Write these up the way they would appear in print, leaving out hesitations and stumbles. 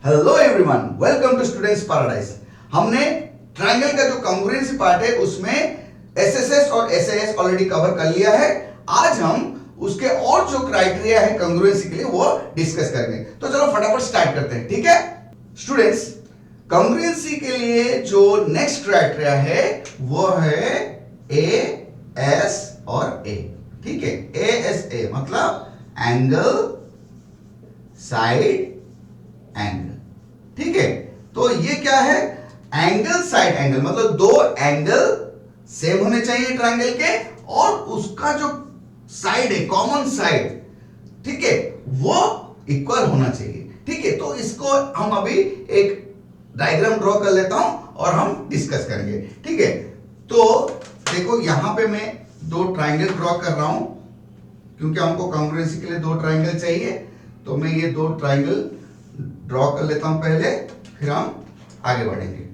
Hello everyone, welcome to students paradise. हमने triangle का जो कॉन्ग्रुएंसी पार्ट है उसमें एसएसएस और एसआईएस ऑलरेडी कवर कर लिया है। आज हम उसके और जो क्राइटेरिया है कॉन्ग्रुएंसी के लिए वो डिस्कस करेंगे। तो चलो फटाफट स्टार्ट करते हैं, ठीक है स्टूडेंट्स। कॉन्ग्रुएंसी के लिए जो नेक्स्ट क्राइटेरिया है वो है ए एस और ए, ठीक है। ए एस ए मतलब एंगल साइड एंगल, ठीक है। तो ये क्या है, एंगल साइड एंगल मतलब दो एंगल सेम होने चाहिए ट्रायंगल के और उसका जो साइड है कॉमन साइड, ठीक है, वो इक्वल होना चाहिए, ठीक है। तो इसको हम अभी एक डायग्राम ड्रॉ कर लेता हूं और हम डिस्कस करेंगे, ठीक है। तो देखो यहां पे मैं दो ट्रायंगल ड्रॉ कर रहा हूं क्योंकि हमको कॉन्ग्रुएंसी के लिए दो ट्रायंगल चाहिए। तो मैं ये दो ट्रायंगल ड्रॉ कर लेता हूं पहले, फिर हम आगे बढ़ेंगे।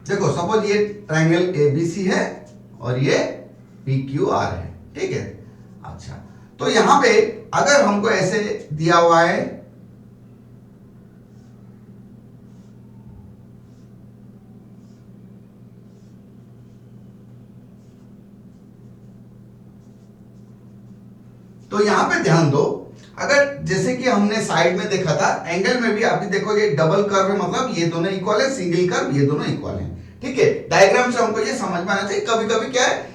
देखो सपोज ये ट्रायंगल एबीसी है और ये पीक्यूआर है, ठीक है। अच्छा, तो यहां पे अगर हमको ऐसे दिया हुआ है तो यहां पे ध्यान दो, अगर जैसे कि हमने साइड में देखा था एंगल में भी आप देखो ये डबल कर्व है मतलब ये दोनों इक्वल है, सिंगल कर्व ये दोनों इक्वल है, ठीक है। डायग्राम से हमको ये समझ में आना चाहिए। कभी कभी क्या है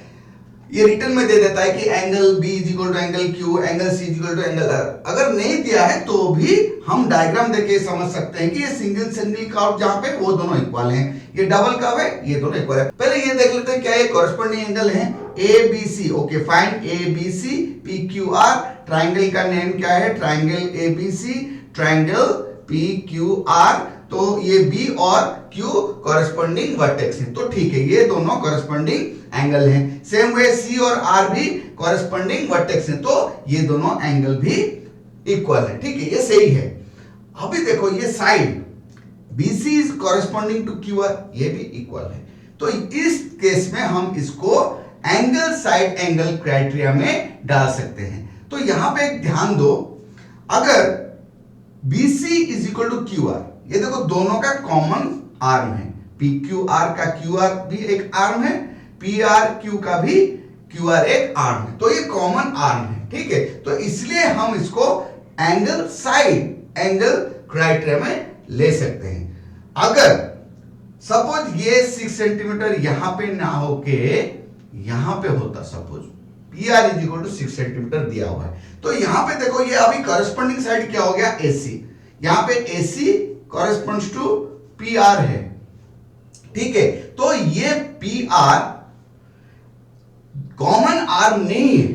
ये रिटर्न में दे देता है कि angle B is equal to angle Q, angle C is equal to angle R. अगर नहीं दिया है तो भी हम डायग्राम देख के समझ सकते हैं कि ये सिंगल कर्व जहां पे वो दोनों इक्वल हैं, ये डबल कर्व है ये दोनों इक्वल है। पहले ये देख लेते हैं क्या ये कॉरेस्पॉन्डिंग एंगल है A B C. Okay fine, A B C P Q R. Triangle का नेम क्या है, triangle A B C, triangle P Q R. तो ये बी और क्यू कॉरेस्पॉन्डिंग वर्टेक्स हैं, तो ठीक है ये दोनों कॉरेस्पॉन्डिंग एंगल हैं। सेम वे सी और आर भी कॉरेस्पॉन्डिंग वर्टेक्स हैं, तो ये दोनों एंगल भी इक्वल है, ठीक है, ये सही है। अभी देखो ये side BC is corresponding to QR, ये भी इक्वल है। तो इस केस में हम इसको एंगल साइड एंगल क्राइटेरिया में डाल सकते हैं। तो यहां पे एक ध्यान दो, अगर BC is equal to QR, ये देखो दोनों का कॉमन आर्म है, PQR का QR भी एक आर्म है, PRQ का भी QR एक आर्म है, तो ये कॉमन आर्म है, ठीक है। तो इसलिए हम इसको एंगल साइड एंगल क्राइटेरिया में ले सकते हैं। अगर सपोज ये 6 सेंटीमीटर यहां पे ना होके यहां पे होता, suppose PR is equal to 6 centimetre दिया हुआ है, तो यहां पे देखो ये अभी कॉरेस्पॉन्डिंग साइड क्या हो गया AC, यहां पे AC कॉरेस्पॉन्ड्स टू PR है, ठीक है। तो ये PR कॉमन आर्म नहीं है,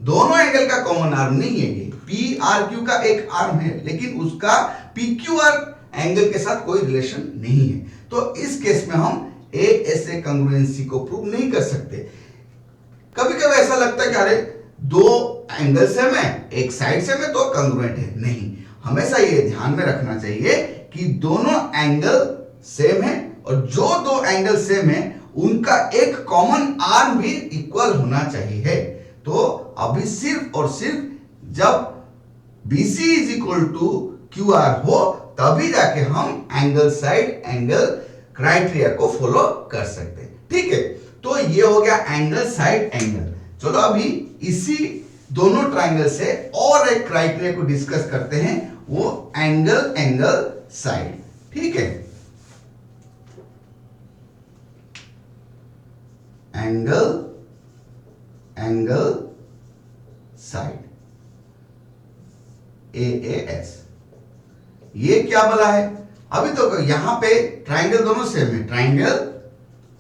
दोनों एंगल का कॉमन आर्म नहीं है। ये PRQ का एक आर्म है लेकिन उसका PQR एंगल के साथ कोई रिलेशन नहीं है। तो इस केस में हम ASA कॉन्ग्रुएंसी को प्रूव नहीं कर सकते। कभी कभी ऐसा लगता है कि अरे दो एंगल सेम है, एक साइड सेम है तो कॉन्ग्रुएंट है, नहीं। हमेशा ये ध्यान में रखना चाहिए कि दोनों एंगल सेम है और जो दो एंगल सेम है उनका एक कॉमन आर्म भी इक्वल होना चाहिए। तो अभी सिर्फ और सिर्फ जब BC is equal to QR हो तभी जाके हम एंगल साइड एंगल क्राइटेरिया को फॉलो कर सकते हैं, ठीक है। तो ये हो गया एंगल साइड एंगल। चलो अभी इसी दोनों ट्रायंगल से और एक क्राइटेरिया को डिस्कस करते हैं, वो एंगल एंगल साइड, ठीक है। एंगल एंगल साइड AAS, ये क्या बोला है अभी तो यहां पे ट्रायंगल दोनों सेम है, ट्रायंगल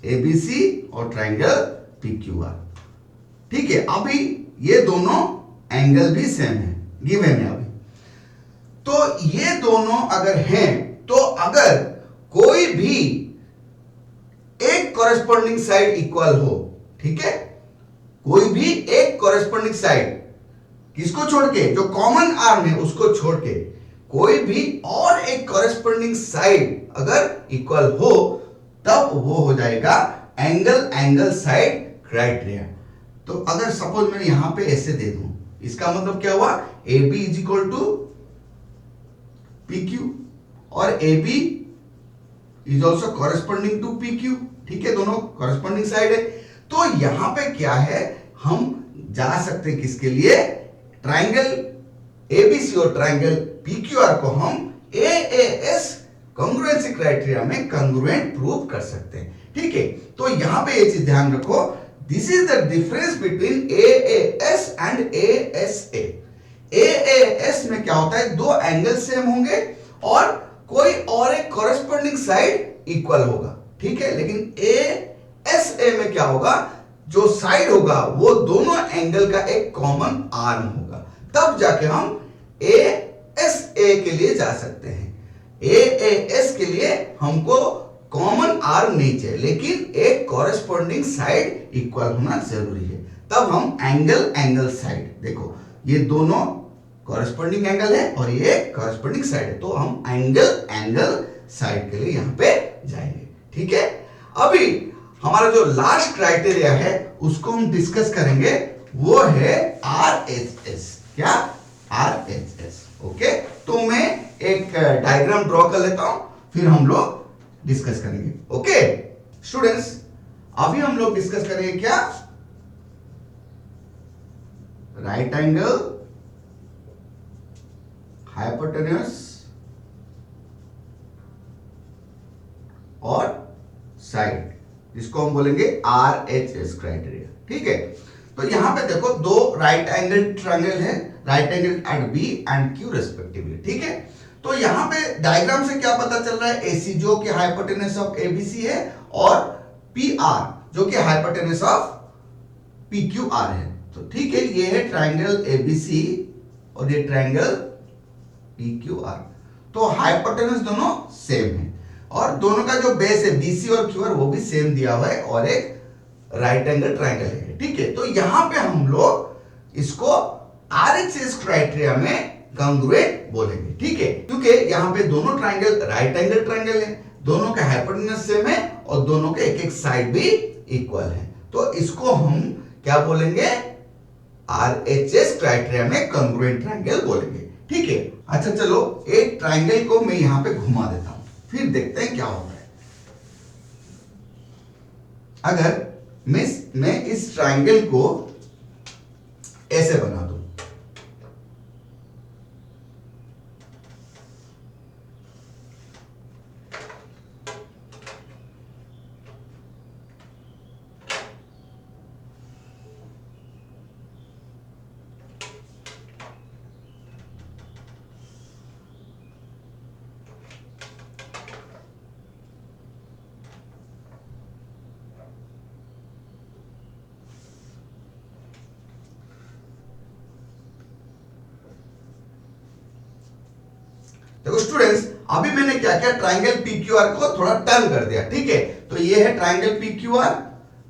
ABC और ट्रायंगल PQR, ठीक है। अभी ये दोनों एंगल भी सेम है, गिवन है अभी। तो ये दोनों अगर हैं तो अगर कोई भी एक कॉरेस्पॉन्डिंग साइड इक्वल हो, ठीक है, कोई भी एक कॉरेस्पॉन्डिंग साइड किसको छोड़ के, जो कॉमन आर्म है उसको छोड़ के कोई भी और एक कॉरेस्पॉन्डिंग साइड अगर इक्वल हो तब वो हो जाएगा एंगल एंगल साइड क्राइटेरिया। तो अगर सपोज मैं यहां पे ऐसे दे दूं, इसका मतलब क्या हुआ, A B is equal to P Q और A B is also corresponding to P Q, ठीक है, दोनों कॉरेस्पॉन्डिंग साइड है। तो यहां पे क्या है, हम जा सकते हैं किसके लिए, ट्राइंगल एबीसी और ट्राइंगल पीक्यूआर को हम एएएस कॉन्ग्रुएंसी क्राइटेरिया में कॉन्ग्रुएंट प्रूव कर सकते हैं, ठीक है। तो यहां पे ये चीज ध्यान रखो, this is the difference between AAS and ASA. AAS में क्या होता है, दो एंगल सेम होंगे और कोई और एक कॉरेस्पॉन्डिंग साइड इक्वल होगा, ठीक है। लेकिन एएसए में क्या होगा, जो साइड होगा वो दोनों एंगल का एक कॉमन आर्म होगा, तब जाके हम एएसए के लिए जा सकते हैं। एएएस के लिए हमको कॉमन आर्म नहीं चाहिए, लेकिन एक कॉरेस्पॉन्डिंग साइड इक्वल होना जरूरी है, तब हम एंगल एंगल साइड, देखो ये दोनों कॉरेस्पॉन्डिंग एंगल है और ये कॉरेस्पॉन्डिंग साइड है, तो हम एंगल एंगल साइड के लिए यहां पे जाएंगे, ठीक है। अभी हमारा जो लास्ट क्राइटेरिया है उसको हम डिस्कस करेंगे, वो है आरएचएस। क्या, आरएचएस, ओके। तो मैं एक डायग्राम ड्रॉ कर लेता हूं, फिर हम लोग डिस्कस करेंगे, ओके स्टूडेंट्स। अभी हम लोग डिस्कस करेंगे क्या, राइट एंगल, हाइपोटेन्यूस और साइड, जिसको हम बोलेंगे आरएचएस क्राइटेरिया, ठीक है। तो यहां पे देखो दो राइट एंगल ट्रायंगल है, right angle at B and Q respectively, ठीक है। तो यहां पे डायग्राम से क्या पता चल रहा है, एसी जो कि हाइपोटेन्यूस ऑफ एबीसी है और पीआर जो कि हाइपोटेन्यूस ऑफ पीक्यूआर है। तो ठीक है, ये है ट्रायंगल एबीसी और ये ट्रायंगल पीक्यूआर। तो हाइपोटेन्यूस दोनों सेम है और दोनों का जो बेस है बीसी और क्यूआर वो भी सेम दिया हुआ है और एक राइट एंगल ट्रायंगल है, ठीक है। तो यहां पे हम लोग इसको आरएचएस क्राइटेरिया में कॉन्ग्रुएंट बोलेंगे, ठीक है, क्योंकि यहां पे दोनों ट्रायंगल राइट एंगल ट्रायंगल है, दोनों का हाइपोटेन्यूस सेम है और दोनों के एक एक साइड भी इक्वल है। तो इसको हम क्या बोलेंगे, आरएचएस क्राइटेरिया में कॉन्ग्रुएंट ट्रायंगल बोलेंगे, ठीक है। अच्छा चलो, एक ट्रायंगल को मैं यहां पे घुमा देता हूं, फिर देखते हैं क्या होता है। अगर मैं इस ट्रायंगल को ऐसे बना दूं, देखो स्टूडेंट्स, अभी मैंने क्या किया, ट्रायंगल पीक्यूआर को थोड़ा टर्न कर दिया, ठीक है। तो ये है ट्रायंगल पीक्यूआर।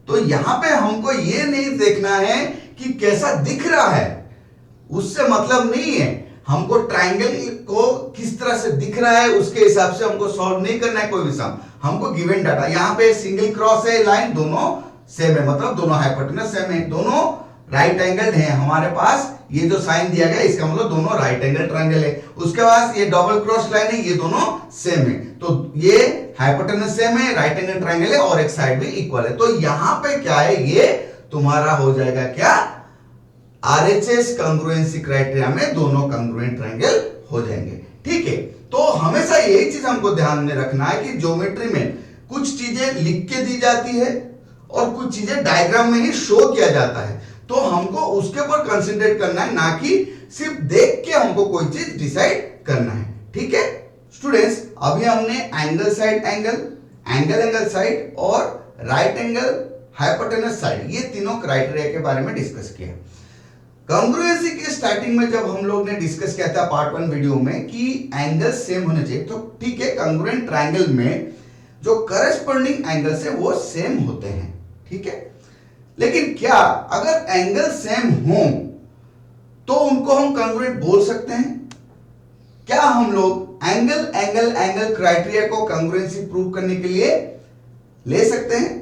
तो यहां पे हमको ये नहीं देखना है कि कैसा दिख रहा है, उससे मतलब नहीं है, हमको ट्रायंगल को किस तरह से दिख रहा है उसके हिसाब से हमको सॉल्व नहीं करना है कोई भी सम। हमको गिवन डाटा, यहां पे सिंगल क्रॉस है लाइन, दोनों सेम है, मतलब दोनों हाइपोटेन्यूस सेम है, दोनों राइट एंगल है हमारे पास, ये जो साइन दिया गया इसका मतलब दोनों राइट एंगल ट्रायंगल है। उसके बाद ये डबल क्रॉस लाइन है, ये दोनों सेम है, तो ये हाइपोटेन्यूस सेम है, राइट एंगल ट्रायंगल है और एक साइड भी इक्वल है। तो यहां पे क्या है, ये तुम्हारा हो जाएगा क्या, आरएचएस कॉन्ग्रुएंसी क्राइटेरिया में दोनों कॉन्ग्रुएंट ट्रायंगल हो जाएंगे, ठीक है। तो हमेशा यही चीज हमको ध्यान में रखना है कि ज्योमेट्री में कुछ चीजें लिख के दी जाती है और कुछ चीजें डायग्राम में ही शो किया जाता है, तो हमको उसके ऊपर कंसंट्रेट करना है, ना कि सिर्फ देख के हमको कोई चीज डिसाइड करना है, ठीक है स्टूडेंट्स। अभी हमने angle side angle, angle angle side और राइट एंगल हाइपोटेन्यूस साइड, ये तीनों क्राइटेरिया के बारे में डिस्कस किया। कॉन्ग्रुएंसी के स्टार्टिंग में जब हम लोग ने डिस्कस किया था पार्ट 1 वीडियो में कि एंगल सेम होने चाहिए, तो ठीक है, कॉन्ग्रुएंट ट्रायंगल में जो करस्पॉन्डिंग एंगल्स है वो सेम होते हैं, ठीक है। लेकिन क्या अगर एंगल सेम हो तो उनको हम कॉन्ग्रुएंट बोल सकते हैं? क्या हम लोग एंगल एंगल एंगल क्राइटेरिया को कंग्रुएंसी प्रूव करने के लिए ले सकते हैं।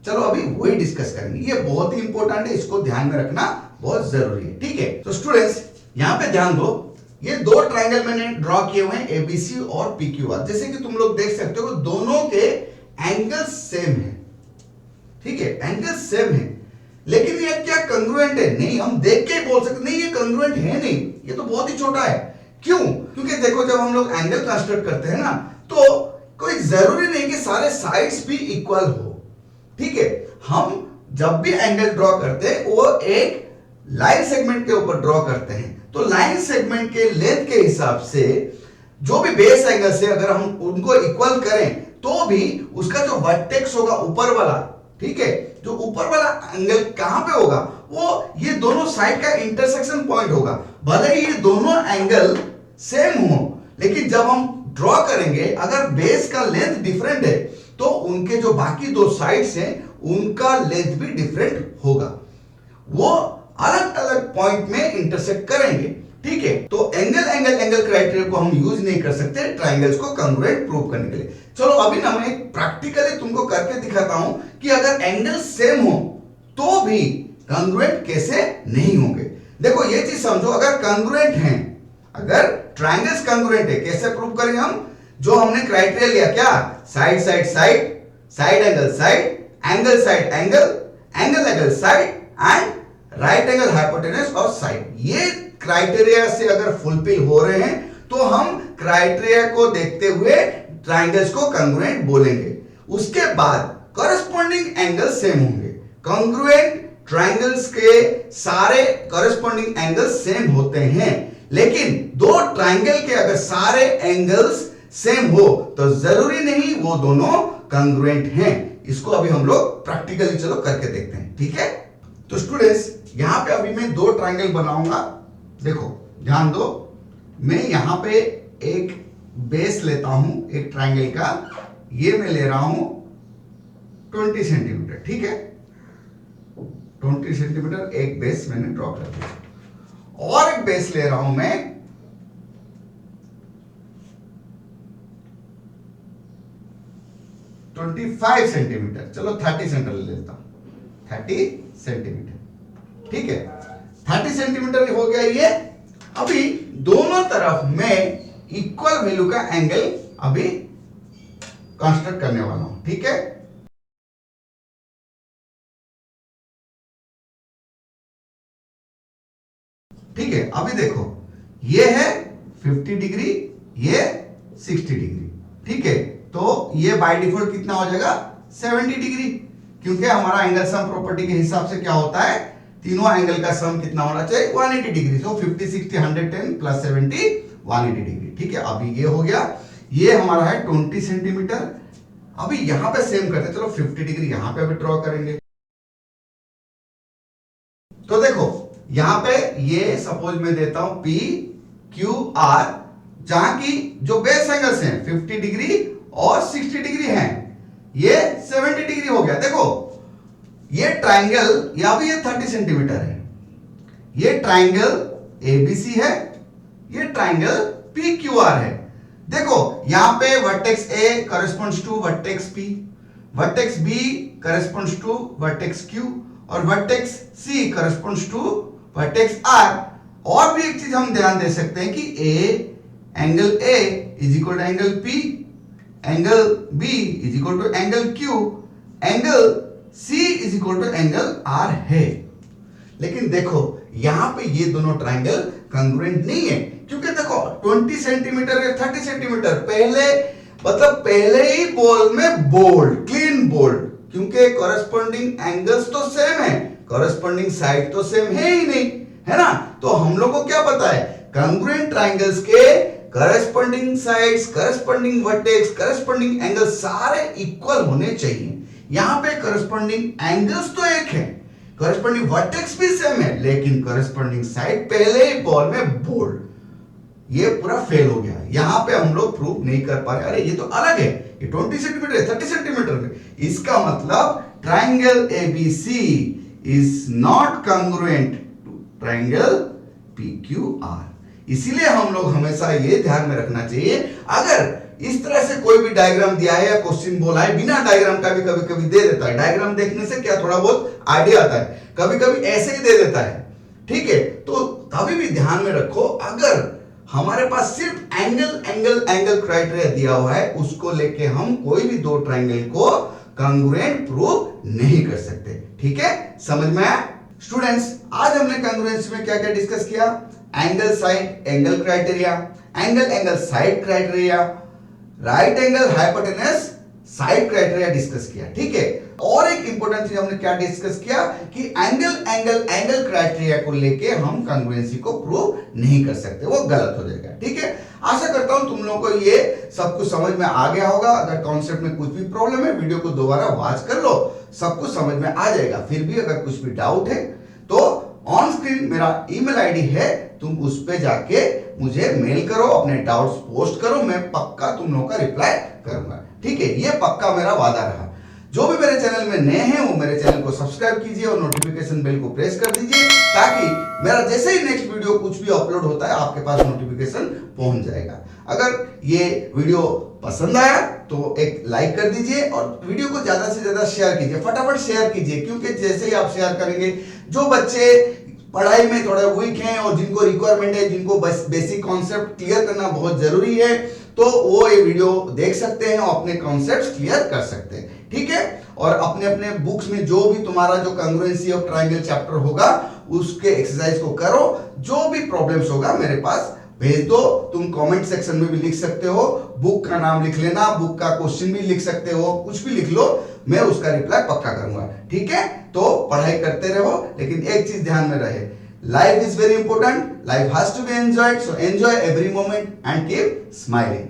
चलो अभी वही डिस्कस करेंगे, ये बहुत ही इंपॉर्टेंट है, इसको ध्यान में रखना बहुत जरूरी है। ठीक है, तो स्टूडेंट्स यहां पे ध्यान दो, ये दो ट्रायंगल मैंने ड्रॉ किए हुए हैं एबीसी और पीक्यूआर। जैसे कि तुम लोग देख सकते हो दोनों के एंगल सेम है। ठीक है, एंगल सेम है, लेकिन ये क्या कंग्रुएंट है? नहीं, हम देख के ही बोल सकते नहीं ये कंग्रुएंट है नहीं, ये तो बहुत ही छोटा है। क्यों? क्योंकि देखो जब हम लोग एंगल कंस्ट्रक्ट करते हैं ना, तो कोई जरूरी नहीं कि सारे साइड्स भी इक्वल हो। ठीक है, हम जब भी एंगल ड्रॉ करते हैं वो एक लाइन सेगमेंट के ऊपर ड्रॉ करते हैं, तो लाइन सेगमेंट के लेंथ के हिसाब से जो भी बेस एंगल से अगर हम उनको इक्वल करें तो भी उसका जो वर्टेक्स होगा ऊपर वाला, ठीक है, जो ऊपर वाला एंगल कहां पे होगा, वो ये दोनों साइड का इंटरसेक्शन पॉइंट होगा। भले ही ये दोनों एंगल सेम हो, लेकिन जब हम ड्रॉ करेंगे अगर बेस का लेंथ डिफरेंट है तो उनके जो बाकी दो साइड्स हैं उनका लेंथ भी डिफरेंट होगा, वो अलग अलग पॉइंट में इंटरसेक्ट करेंगे। ठीक है, तो एंगल एंगल एंगल क्राइटेरिया को हम यूज नहीं कर सकते ट्रायंगल्स को कंग्रुएंट प्रूव करने के लिए। चलो अभी ना मैं प्रैक्टिकली तुमको करके दिखाता हूं कि अगर एंगल सेम हो तो भी कंग्रुएंट कैसे नहीं होंगे। देखो ये चीज समझो, अगर कंग्रुएंट हैं, अगर ट्रायंगल्स कंग्रुएंट है, कैसे प्रूव करेंगे हम? जो हमने क्राइटेरिया लिया, क्या? Side side side, side angle side, angle side angle, angle angle side and right angle hypotenuse और साइड। ये क्राइटेरिया से अगर फुलफिल हो रहे हैं तो हम क्राइटेरिया को देखते हुए ट्रायंगल्स को कंग्रुएंट बोलेंगे। उसके बाद कॉरेस्पॉन्डिंग एंगल सेम होंगे। कंग्रुएंट ट्रायंगल्स के सारे कॉरेस्पॉन्डिंग एंगल सेम होते हैं, लेकिन दो ट्रायंगल के अगर सारे एंगल्स सेम हो तो जरूरी नहीं वो दोनों कंग्रुएंट हैं। इसको अभी हम लोग प्रैक्टिकली चलो करके देखते हैं। ठीक है, तो स्टूडेंट्स यहां पे अभी मैं दो ट्रायंगल बनाऊंगा। देखो ध्यान दो, मैं यहां पे एक बेस लेता हूं एक ट्रायंगल का, ये मैं ले रहा हूं 20 सेंटीमीटर। ठीक है, 20 सेंटीमीटर एक बेस मैंने ड्रॉ कर दिया, और एक बेस ले रहा हूं मैं 25 सेंटीमीटर। चलो 30 सेंटीमीटर ले लेता हूं, 30 सेंटीमीटर। ठीक है, 30 सेंटीमीटर हो गया ये। अभी दोनों तरफ मैं इक्वल वैल्यू का एंगल अभी कंस्ट्रक्ट करने वाला हूं। ठीक है, ठीक है, अभी देखो ये है 50 डिग्री, ये 60 डिग्री। ठीक है, तो ये बाय डिफॉल्ट कितना हो जाएगा? 70 डिग्री, क्योंकि हमारा एंगल सम प्रॉपर्टी के हिसाब से क्या होता है, तीनों एंगल का सम कितना होना चाहिए? 180 डिग्री। सो 50 60 110 प्लस 70 180 डिग्री। ठीक है, अभी ये हो गया, ये हमारा है 20 सेंटीमीटर। अभी यहां पे सेम करते हैं, चलो 50 डिग्री यहां पे अभी ड्रॉ करेंगे। तो देखो यहां पे ये सपोज मैं देता हूं पी क्यू आर, जहां की जो बेस एंगल्स हैं 50 डिग्री और 60 डिग्री हैं, ये 70 डिग्री हो गया। देखो ये ट्रायंगल, यहां भी ये 30 सेंटीमीटर है, ये ट्रायंगल एबीसी है, ये ट्रायंगल पी क्यू आर है। देखो यहां पे vertex A corresponds to vertex P, vertex B corresponds to vertex Q, और vertex C corresponds to vertex R. और भी एक चीज हम ध्यान दे सकते हैं कि angle A is equal to angle P, angle B is equal to angle Q, angle C is equal to angle R है। लेकिन देखो यहां पे ये दोनों ट्रायंगल कंग्रुएंट नहीं है, क्योंकि देखो 20 सेंटीमीटर या 30 सेंटीमीटर, पहले मतलब पहले ही बॉल में बोल्ड, क्लीन बोल्ड, क्योंकि कॉरेस्पॉन्डिंग एंगल्स तो सेम है, कॉरेस्पॉन्डिंग साइड तो सेम है ही नहीं, है ना। तो हम लोग को क्या पता है, कंग्रुएंट ट्रायंगल्स के corresponding sides, corresponding vertex, corresponding angle सारे इक्वल होने चाहिए। यहां पे कॉरेस्पॉन्डिंग एंगल्स तो एक है, कॉरेस्पॉन्डिंग वर्टेक्स भी सेम है, लेकिन कॉरेस्पॉन्डिंग साइड पहले ही बॉल में बोल्ड, ये पूरा फेल हो गया। यहां पे हम लोग प्रूव नहीं कर पा रहे, अरे ये तो अलग है, ये 20 सेंटीमीटर है, 30 सेंटीमीटर है। इसका मतलब triangle ABC is not congruent to triangle PQR. इसीलिए हम लोग हमेशा ये ध्यान में रखना चाहिए, अगर इस तरह से कोई भी डायग्राम दिया है या क्वेश्चन बोला है, बिना डायग्राम का भी कभी कभी दे देता है, डायग्राम देखने से क्या थोड़ा बहुत आइडिया आता है, कभी कभी ऐसे ही दे देता है, ठीक है। तो तभी भी ध्यान में रखो, अगर हमारे पास सिर्फ एंगल क्राइटेरिया दिया हुआ है, उसको लेके हम कोई भी दो ट्रायंगल को कांग्रुएंट प्रूव नहीं कर सकते, ठीक है। समझ में आया स्टूडेंट्स? आज हमने कांग्रुएंसी में क्या क्या डिस्कस किया? Angle side angle criteria, angle side criteria, right angle hypotenuse side criteria discuss किया, ठीक है। और एक इंपॉर्टेंट चीज हमने क्या डिस्कस किया कि एंगल क्राइटेरिया को लेके हम कांग्रुएंसी को प्रूव नहीं कर सकते, वो गलत हो जाएगा, ठीक है। आशा करता हूं तुम लोगों को ये सब कुछ समझ में आ गया होगा। अगर कॉन्सेप्ट में कुछ भी प्रॉब्लम है, वीडियो को दोबारा वॉच कर लो, सब कुछ समझ में आ जाएगा। फिर भी अगर कुछ भी डाउट है तो ऑन स्क्रीन मेरा ईमेल आईडी है, तुम उस पे जाके मुझे मेल करो, अपने डाउट्स पोस्ट करो, मैं पक्का तुम लोगों का रिप्लाई करूंगा, ठीक है। ये पक्का मेरा वादा रहा। जो भी मेरे चैनल में नए हैं वो मेरे चैनल को सब्सक्राइब कीजिए और नोटिफिकेशन बेल को प्रेस कर दीजिए, ताकि मेरा जैसे ही नेक्स्ट वीडियो कुछ भी अपलोड होता है आपके पास नोटिफिकेशन पहुंच जाएगा। अगर ये वीडियो पसंद आया तो एक लाइक कर दीजिए और वीडियो को ज्यादा से ज्यादा शेयर कीजिए, फटाफट शेयर कीजिए, क्योंकि जैसे ही आप शेयर करेंगे, जो बच्चे पढ़ाई में थोड़ा वीक हैं और जिनको रिक्वायरमेंट है, जिनको बेसिक कॉन्सेप्ट क्लियर करना बहुत जरूरी है, तो वो ये वीडियो देख सकते हैं और अपने कॉन्सेप्ट्स क्लियर कर सकते हैं, ठीक है। और अपने अपने बुक्स में जो भी तुम्हारा जो कांग्रुएंसी ऑफ ट्रायंगल चैप्टर होगा उसके एक्सरसाइज को करो। जो भी प्रॉब्लम्स होगा मेरे पास भेज दो, तुम कमेंट सेक्शन में भी लिख सकते हो, बुक का नाम लिख लेना, बुक का क्वेश्चन भी लिख सकते हो, कुछ भी लिख लो, मैं उसका रिप्लाई पक्का करूंगा, ठीक है। तो पढ़ाई करते रहो, लेकिन एक चीज ध्यान में रहे, life is very important, life has to be enjoyed, so enjoy every moment and keep smiling.